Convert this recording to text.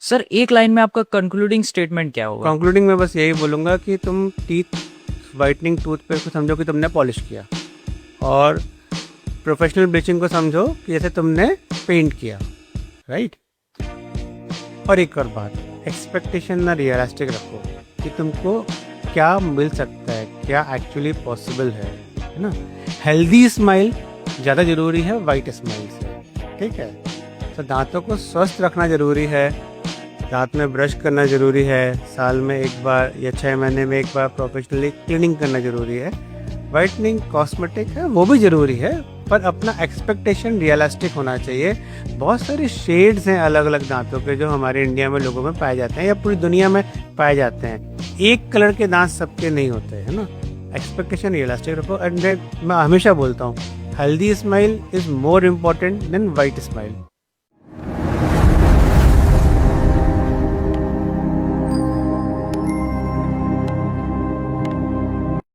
Sir एक line में आपका कंक्लूडिंग स्टेटमेंट क्या होगा? कंक्लूडिंग में बस यही बोलूँगा कि तुम टीथ वाइटनिंग टूथपेस्ट को समझो कि तुमने पॉलिश किया, और प्रोफेशनल ब्लीचिंग को समझो कि जैसे तुमने पेंट किया, राइट। और एक और बात, एक्सपेक्टेशन ना रियलिस्टिक रखो कि तुमको क्या मिल सकता है, क्या एक्चुअली पॉसिबल है ना। हेल्दी स्माइल ज़्यादा ज़रूरी है वाइट स्माइल से, ठीक है। तो दांतों को स्वस्थ रखना ज़रूरी है, दांत में ब्रश करना ज़रूरी है, साल में एक बार या 6 महीने में एक बार प्रोफेशनली क्लीनिंग करना ज़रूरी है। वाइटनिंग कॉस्मेटिक है वो भी ज़रूरी है, पर अपना एक्सपेक्टेशन रियलिस्टिक होना चाहिए। बहुत सारे शेड्स हैं अलग अलग दांतों के जो हमारे इंडिया में लोगों में पाए जाते हैं या पूरी दुनिया में पाए जाते हैं। एक कलर के दांत सबके नहीं होते, है ना। एक्सपेक्टेशन रियलिस्टिक रखो। एंड मैं हमेशा बोलता हूँ, healthy smile is more important then white smile.